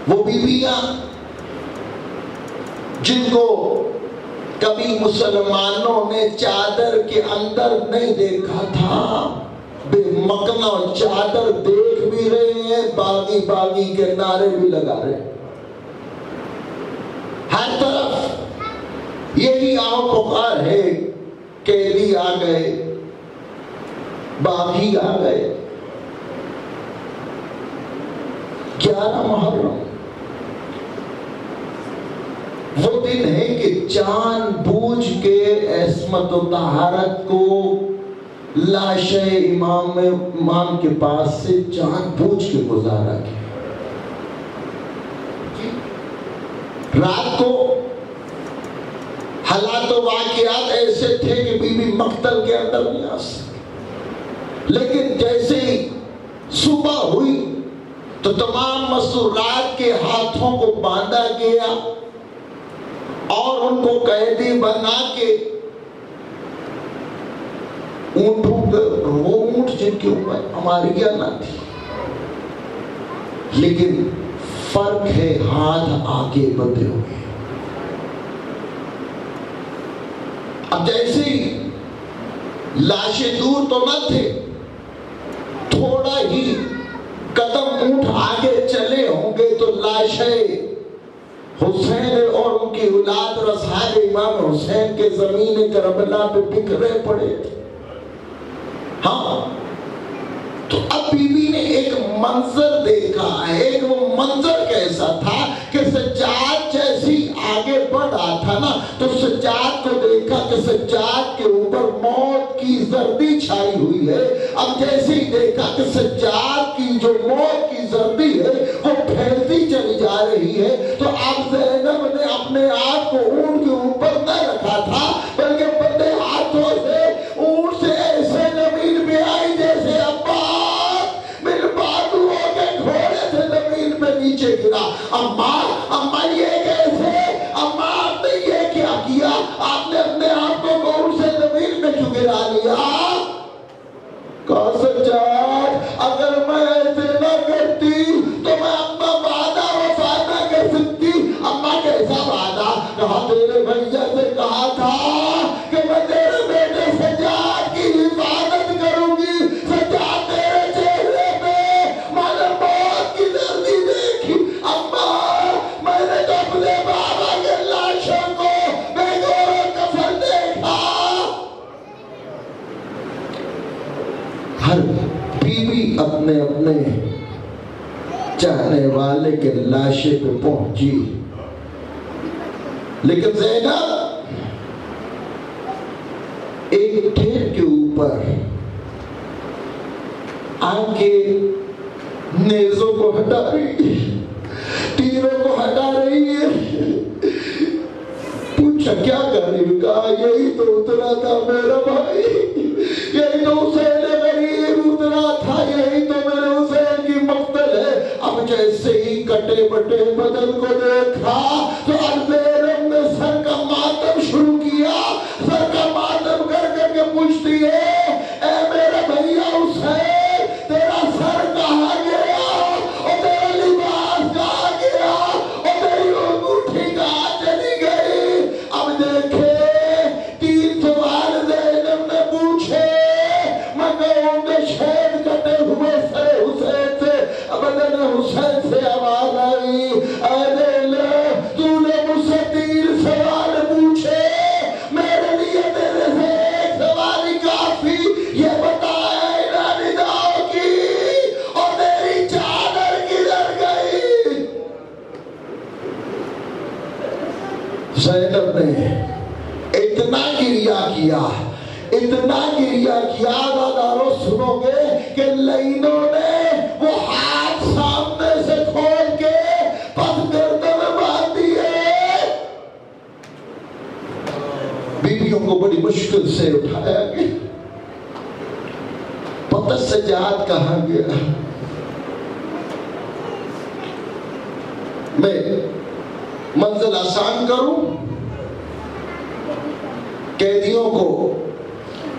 وہ بیویاں جن کو کبھی مسلمانوں نے چادر کے اندر نہیں دیکھا تھا، بے مکنا چادر دیکھ بھی رہے ہیں، باغی باغی کے نعرے بھی لگا رہے ہیں، ہر طرف یہی آؤ پکار ہے، قیدی آ گئے، باغی آ گئے۔ 11 محرم وہ دن ہے کہ جان بوجھ کے عصمت و طہارت کو لاش امام کے پاس سے جان بوجھ کے گزارا گیا۔ رات کو حالات و واقعات ایسے تھے کہ بی بی مقتل کے اندر نہیں آ سکتے، لیکن جیسے ہی صبح ہوئی تو تمام مسورات کے ہاتھوں کو باندھا گیا اور ان کو قیدی بنا کے اونٹوں کے، وہ اونٹ جن کے اوپر اماریہ نہ تھی، لیکن فرق ہے ہاتھ آگے بڑھے ہوئے۔ اب جیسے ہی لاشیں دور تو نہ تھے، تھوڑا ہی قدم اونٹ آگے چلے ہوں گے تو لاشیں حسین اور ان کی اولاد رسال امام حسین کے زمین کربلا پہ بکھرے پڑے تھے۔ ہاں تو اب بی بی نے ایک منظر دیکھا ہے۔ ایک وہ منظر کیسا تھا کہ سجاد جیسی آگے بڑھ رہا تھا نا، تو سجاد کو دیکھا کہ سجاد کے اوپر موت کی زردی چھائی ہوئی ہے۔ اب جیسے ہی دیکھا کہ سجاد کی جو موت کی زردی ہے وہ پھیلتی چلی جا رہی ہے، تو اب زینب نے اپنے آپ کو اونٹ کے اوپر نہ رکھا تھا بلکہ بڑے ہاتھوں سے اونٹ سے ایسے زمین پہ آئی جیسے عباس بن بادو کے گھوڑے سے زمین پہ نیچے گرا۔ اماں یہ کیسے؟ اماں آپ نے یہ کیا کیا؟ آپ نے اپنے آپ کو اونٹ سے زمین پہ کیوں گرا لیا؟ کہا سجاد اگر میں ایسے نہ کرتی تو میں اپنا وعدہ وفا نہ کر سکتی۔ اماں کیسا وعدہ؟ کہا تیرے بھیا سے چاہنے والے کے لاشے پہ پہنچی، لیکن زینب ایک ڈھیر کے اوپر آن کے نیزوں کو ہٹا رہی ہے، تیروں کو ہٹا رہی ہے۔ پوچھا کیا کر رہی ہے؟ کہا یہی تو اترا تھا میرا بھائی، یہی تو حسین غریب اترا تھا، یہی تو میرے حسین کی مقتل ہے۔ اب جیسے ہی کٹے بٹے بدن کو دیکھا تو زینب نے سر کا ماتم شروع کیا، سر کا ماتم کر کے پوچھتی ہے اے میرے بھیا حسین، تیرا سر کہاں گیا اور تیرا لباس کہاں گیا اور تیری انگوٹھی کہاں چلی گئی؟ اب دیکھے 3 سوال زینب نے پوچھے، مگر ان کے شہد کٹے ہوئے سر حسین سے بدن حسین سے آواز آئی، اے زینب تو نے مجھ سے 3 سوال پوچھے، میرے لیے تیرے سے ایک سوال ہی کافی، یہ بتایا نانداؤ کی اور تیری چادر کدھر گئی؟ زینب نے اتنا گریہ کیا، اتنا گریہ کیا، دادارو سنو گے کہ لینوں نے وہ ہاتھ سامنے سے کھول کے پس گردن میں باندھ دیے۔ بیویوں کو بڑی مشکل سے اٹھایا گیا، پتہ سجاد کہاں گیا؟ میں منزل آسان کروں، قیدیوں کو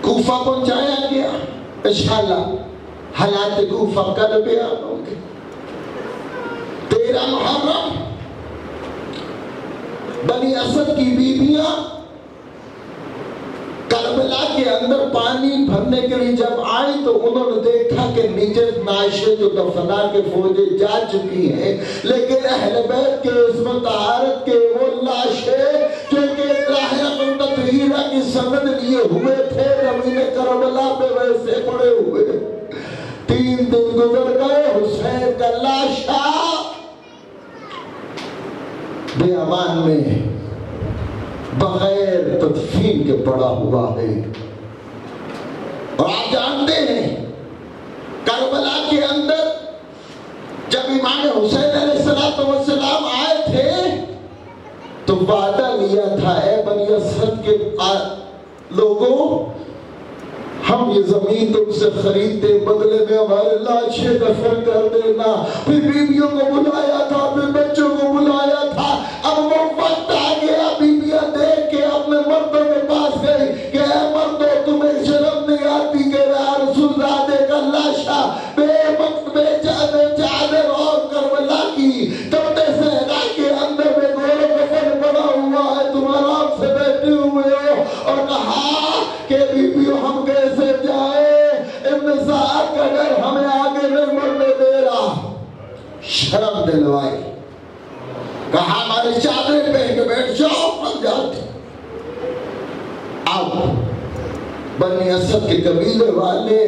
کوفہ پہنچایا گیا، انشاءاللہ حالات کوفہ کل بیان ہوں گے۔ 13 محرم بنی اسد کی بیویاں کربلا کے اندر پانی بھرنے کے لیے جب آئی تو انہوں نے دیکھا کہ نیچے نعشیں تو دفنا کے فوجیں جا چکی ہیں، لیکن اہل بیت کے عصمت طہارت کے وہ لاشیں جو کہ ظاہرہ تطہیرہ کی سند لیے ہوئے تھے زمین کربلا پہ ویسے پڑے ہوئے۔ 3 دن گزر گئے، حسین کا لاشا بے امان میں بغیر تدفین کے پڑا ہوا ہے۔ اور آپ جانتے ہیں کربلا کے اندر جب امام حسین علیہ السلام آئے تھے تو وعدہ لیا تھا، اے بنی اسد کے لوگوں، ہم یہ زمین تم سے خریدتے، بدلے میں ہمارے لاشیں دفن کر دینا۔ پھر بیویوں کو بلایا تھا، پھر بچوں کو بلایا تھا۔ اب وہ وقت آ گیا، بیویاں دیکھ کے اپنے مردوں کے پاس گئی کہ اے مردوں، تمہیں شرم نہیں آتی کہ رسول زادے کا لاشا بے وقت بے چادر اور کربلا کی تپتے صحرا کے اندر میں گور کفن پڑا ہوا ہے، تم آرام سے بیٹھے ہوئے ہو، اور کہا کہ بیویوں ہم کیسے جائے، ابن سعد کا ڈر ہمیں آگے نہیں مرنے دے رہا۔ شرم دلوائی، کہا ہماری چادریں پہن کے بیٹھ جاؤ، پھل جاتے۔ اب بنی اسد کے قبیلے والے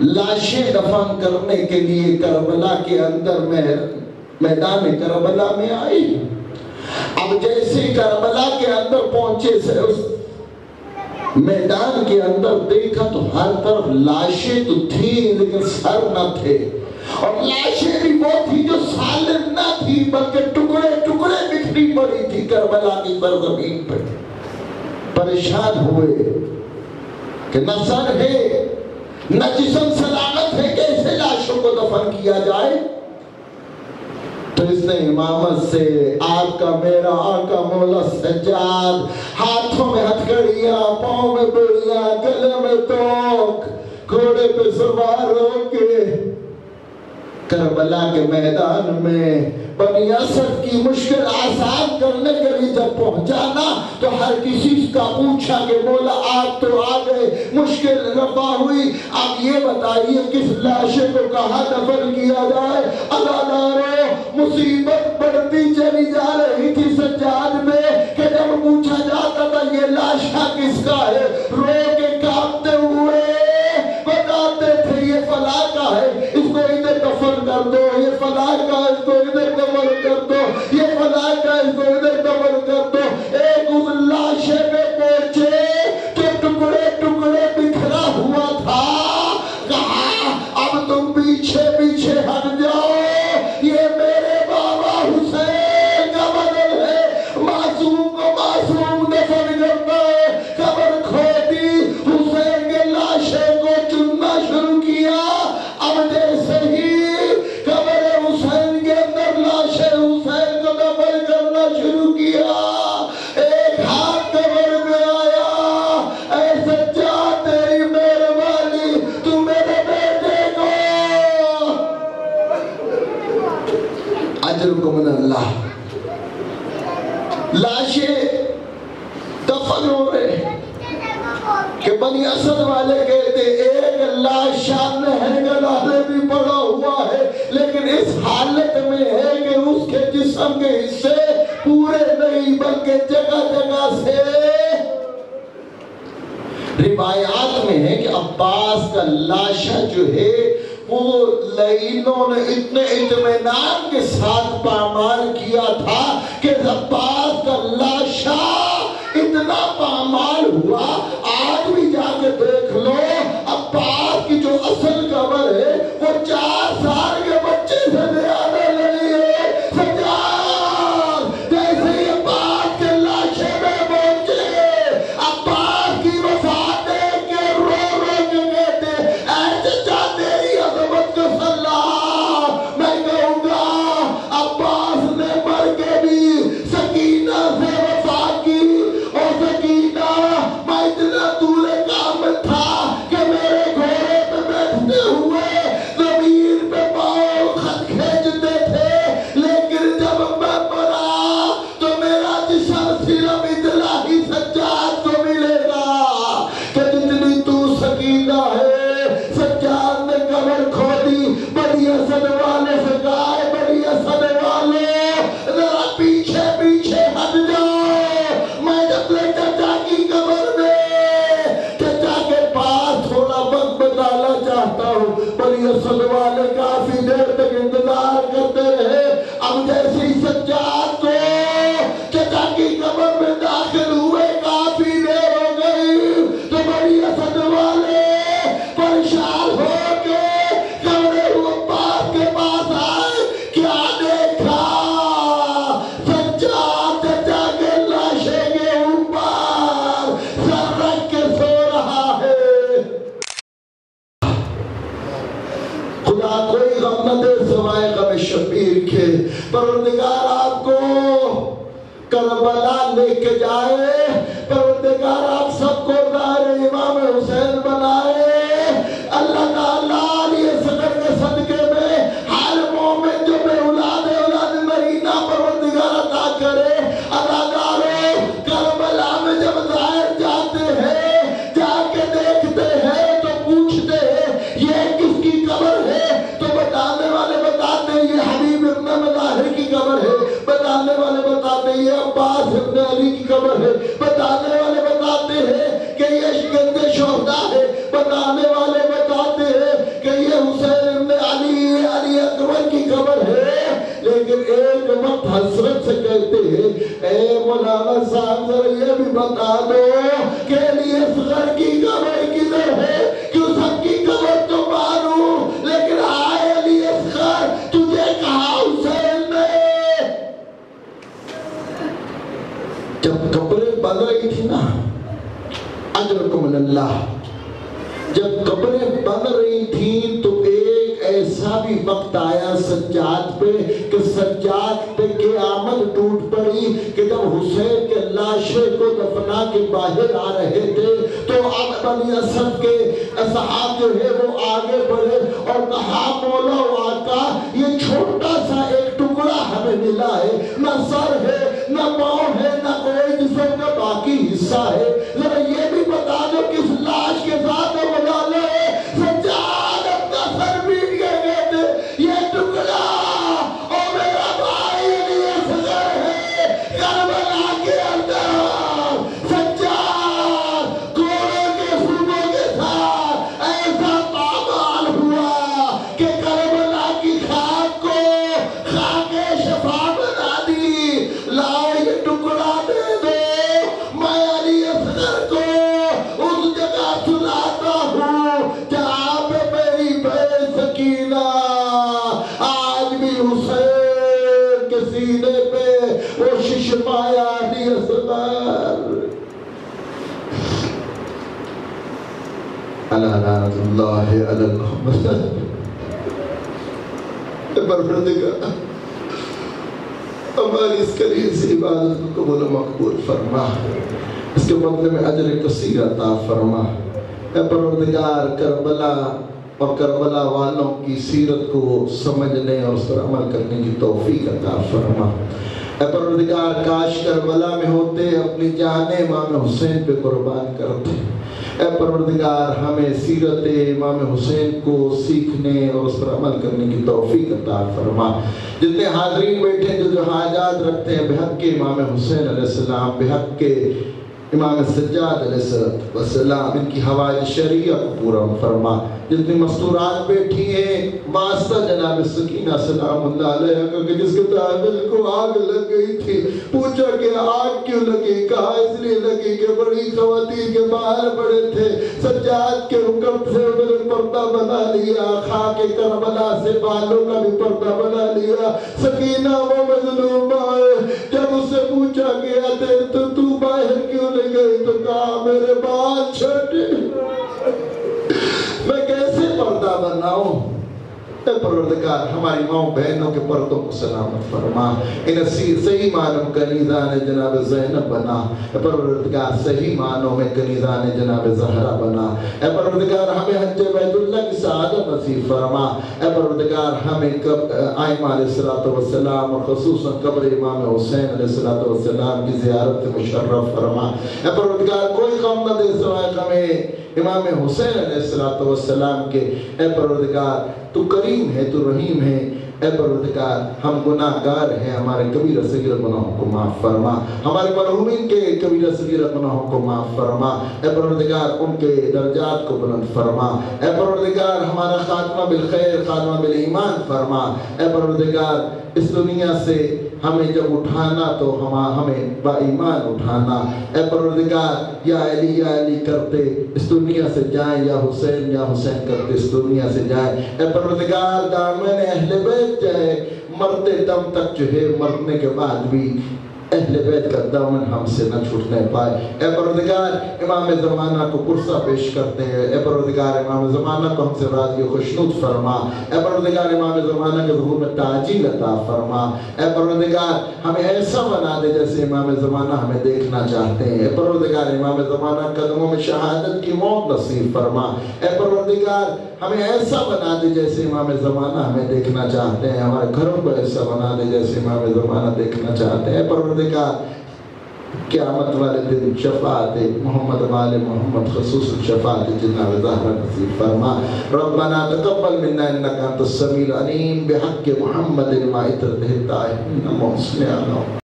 لاشیں دفن کرنے کے لیے کربلا کے اندر میدان کربلا میں آئی۔ اب جیسے کربلا کے اندر پہنچے سے اس میدان کے اندر دیکھا تو ہر طرف لاشیں تو تھیں لیکن سر نہ تھے، اور لاشیں بھی وہ تھی جو سالم نہ تھی بلکہ ٹکڑے ٹکڑے بکھری پڑی تھی کربلا کی سرزمین پر۔ پریشان ہوئے کہ نہ سر ہے نہ جسم سلامت ہے، کیسے لاشوں کو دفن کیا جائے؟ تو اس نے امامت سے آپ کا میرا آقا مولا سجاد، ہاتھوں میں ہتھکڑیاں، پاؤں میں بیڑیاں، گلے میں توک، گھوڑے پہ سوار ہو کے کربلا کے میدان میں بنی اسد کی مشکل آسان کرنے کے لیے جب پہنچانا تو ہر کسی کا پوچھا کہ مولا آپ تو آ گئے، مشکل رفع ہوئی، اب یہ بتائیے کس لاشے کو کہاں دفن کیا جائے؟ عزادارو، مصیبت بڑھتی چلی جا رہی تھی سجاد میں کہ جب پوچھا جاتا تھا یہ لاشا کس کا ہے، رو کے کانپتے ہوئے بتاتے تھے یہ فلاں کا ہے، اس کو ادھر دفن کر دو، یہ فلاں کا اس کو ادھر دفن کر دو، یہ فلاں کا اس کو ادھر دفن کر دو۔ ایک اس لاشے میں پہنچے کہ ٹکڑے ٹکڑے بکھرا ہوا تھا، کہا اب تم پیچھے پیچھے ہٹ جاؤ، یہ میرے بابا حسین کا بدل ہے، معصوم کو معصوم دفن کرتا ہے۔ قبر کھودی، حسین کے لاشے کو چننا شروع کیا۔ اب جیسے ہی قبر حسین کے اندر لاشے حسین کو دفن کرنا شروع کیا، ایک ہاتھ قبر میں آیا، اے سجاد تیری مہربانی، تو میرے بیٹے کو اجرکم من اللہ۔ لاشیں دفن ہو رہے کہ بنی اسد والے کہتے ایک لاش شان ہے گلالے بھی پڑا ہوا ہے، لیکن اس حالت میں ہے کہ اس کے جسم کے حصے پورے نہیں بلکہ جگہ جگہ سے۔ روایات میں ہے کہ عباس کا لاشا جو ہے وہ لعینوں نے اتنے اطمینان کے ساتھ پامال کیا تھا کہ عباس کا لاشا اتنا پامال ہوا۔ آج بھی جا کے دیکھ لو، عباس کی جو اصل قبر ہے وہ 4 سال کے بچے سے زیادہ نہیں ہے۔ سجاد جیسے ہی عباس کے لاشے میں پہنچے، عباس کی وفات دیکھ کے رو رو کے کہتے اے چچا تیری عظمت کو صلاح، میں کہوں گا عباس نے مر کے بھی سکینہ سے وفا کی۔ اور سکینہ، میں اتنا طول قامت تھا کہ میرے گھوڑے پہ بیٹھتے ہوئے زمین پہ پاؤں خط کھینچتے تھے، لیکن جب میں مرا تو میرا جسم صرف اتنا ہی سجاد کو ملے گا کہ جتنی تو سکینہ ہے۔ سجاد نے قبر کھودی، بنی اسد والے سے کہا ہے بنی اسد والے ذرا پیچھے پیچھے ہٹ جاؤ، میں جب لے چچا کی قبر میں چچا کے پاس تھوڑا وقت بتانا چاہتا ہوں۔ بنی اسد والے کافی دیر تک انتظار کرتے رہے۔ اب جیسے ہی سجاد کو چچا کی قبر میں داخل ہوئے، کافی دیر ہو گئی، تو بنی اسد والے پریشان ہو کے قبر عباس کے پاس آئے۔ کیا دیکھا؟ سجاد چچا کے لاشے کے اوپر سر رکھ کے سو رہا ہے۔ خدا کوئی غم نہ دے سوائے غم شبیر کے۔ پروردگار آپ کو کربلا لے کے جائے، پروردگار آپ سب کو دار امام حسین بنائے۔ اللہ تعالیٰ علی اصغر کے صدقے میں ہر مومن جو بے اولاد مرینہ پروردگار عطا کرے۔ اداکاروں، کربلا میں جب ظاہر جاتے ہیں، جا کے دیکھتے ہیں تو پوچھتے ہیں یہ کس کی قبر ہے؟ تو بتانے والے بتاتے ہیں یہ حبیب ابن مظاہر کی قبر ہے، بتانے والے بتاتے ہیں یہ عباس ابن علی کی قبر ہے، بتانے والے بتاتے ہیں کہ یہ گنج شہداء ہے، بتانے والے بتاتے ہیں کہ یہ حسین ابن علی علی اکبر کی قبر ہے۔ لیکن ایک وقت حسرت سے کہتے ہیں اے مولانا صاحب ذرا یہ بھی بتا دو کہ علی اصغر کی قبر کدھر ہے؟ کیوں سب کی قبر تو معلوم، لیکن آئے علی اصغر تجھے کہا حسین نے؟ جب قبریں بن رہی تھی نا، اجرکم من اللہ، جب قبریں بن رہی تھیں تو ایک ایسا بھی وقت آیا سجاد پہ کہ سجاد پہ قیامت ٹوٹ پڑی کہ جب حسین کے لاشے کو دفنا کے باہر آ رہے تھے تو اب بنی اسد کے اصحاب جو ہے وہ آگے بڑھے اور کہا مولا و آقا یہ چھوٹا سا ایک ٹکڑا ہمیں ملا ہے، نہ سر ہے نہ پاؤں ہے نہ کوئی جسم کا باقی حصہ ہے، ذرا یہ بھی بتا دو کس لاش کے ساتھ بنا لے۔ سجاد اپنا سر پیٹ کے کہتے یہ ٹکڑا او میرا بھائی علی اصغر ہے، کربلا کے اندر سجاد گھوڑوں کے سونوں کے ساتھ ایسا پامال ہوا کہ کربلا کی خاک سینے پہ وہ ششمایا نہیں اصغر اللہ لعنت اللہ علی الامر پروردگار ہماری اس قلیل سی عبادت کو قبول و مقبول فرما، اس کے بدلے میں اجر کثیر عطا فرما۔ اے پروردگار کربلا اور کربلا والوں کی سیرت کو سمجھنے اور اس پر عمل کرنے کی توفیق عطا فرما۔ اے پروردگار کاش کربلا میں ہوتے اپنی جانیں امام حسین پہ قربان کرتے۔ اے پروردگار ہمیں سیرت امام حسین کو سیکھنے اور اس پر عمل کرنے کی توفیق عطا فرما۔ جتنے حاضرین بیٹھے ہیں جو حاجات رکھتے ہیں بحق کے امام حسین علیہ السلام، بحق کے امام سجاد علیہ السلام، ان کی حوائج شریعہ کو پورا فرما۔ جتنی مستورات بیٹھی ہیں واسطہ جناب سکینہ سلام اللہ علیہ کہ جس کے تعامل کو آگ لگ گئی تھی، پوچھا کہ آگ کیوں لگی؟ کہا اس لیے لگی کہ بڑی خواتین کے باہر پڑے تھے، سجاد کے حکم سے انہوں نے پردہ بنا لیا، خاک کربلا سے بالوں کا بھی پردہ بنا لیا۔ سکینہ وہ مظلوم آئے، جب اس سے پوچھا گیا تو باہر کیوں لے گئی؟ تو کہا میرے بال چھوٹے، میں کیسے پردہ بناؤں؟ اے پروردگار ہماری ماں بہنوں کے پردوں کو سلامت فرما، انہیں صحیح معنوں کنیزان جناب زینب بنا۔ اے پروردگار صحیح معنوں میں کنیزان جناب زہرا بنا۔ اے پروردگار ہمیں حج بیت اللہ کی سعادت نصیب فرما۔ اے پروردگار ہمیں آئمہ علیہ السلام اور خصوصاً قبر امام حسین علیہ السلام کی زیارت سے مشرف فرما۔ اے پروردگار کوئی غم نہ دے سوائے غم امام حسین علیہ السلام کے۔ اے پروردگار تو کریم ہے، تو رحیم ہے۔ اے پروردگار ہم گناہ گار ہیں، ہمارے کبیرہ صغیرہ گناہوں کو معاف فرما، ہمارے مرحومین کے کبیرہ صغیرہ گناہوں کو معاف فرما۔ اے پروردگار ان کے درجات کو بلند فرما۔ اے پروردگار ہمارا خاتمہ بالخیر، خاتمہ بالایمان فرما۔ اے پروردگار اس دنیا سے ہمیں جب اٹھانا تو ہمیں با ایمان اٹھانا۔ اے پروردگار یا علی کرتے اس دنیا سے جائیں، یا حسین کرتے اس دنیا سے جائیں۔ اے پروردگار دامن اہل بیت جائے، مرتے دم تک جو ہے، مرنے کے بعد بھی اہل بیت کا دامن ہم سے نہ چھوٹنے پائے۔ اے پروردگار امام زمانہ کو پرسہ پیش کرتے ہیں، اے پروردگار امام زمانہ کو ہم سے راضی و خوشنود فرما۔ اے پروردگار امام زمانہ کے ظہور میں تعجیل عطا فرما۔ اے پروردگار ہمیں ایسا بنا دے جیسے امام زمانہ ہمیں دیکھنا چاہتے ہیں۔ اے پروردگار امام زمانہ قدموں میں شہادت کی موت نصیب فرما۔ اے پروردگار ہمیں ایسا بنا دے جیسے امام زمانہ ہمیں دیکھنا چاہتے ہیں، ہمارے گھروں کو ایسا بنا دے جیسے امام زمانہ دیکھنا چاہتے ہیں۔ اے پروردگار قیامت والے دن شفاعت محمد وآل محمد خصوص شفاعت جناب زہرا نصیب فرما۔ ربنا تقبل منا انک انت السمیع العلیم بحق محمد ما اطرت الطاہرین محسن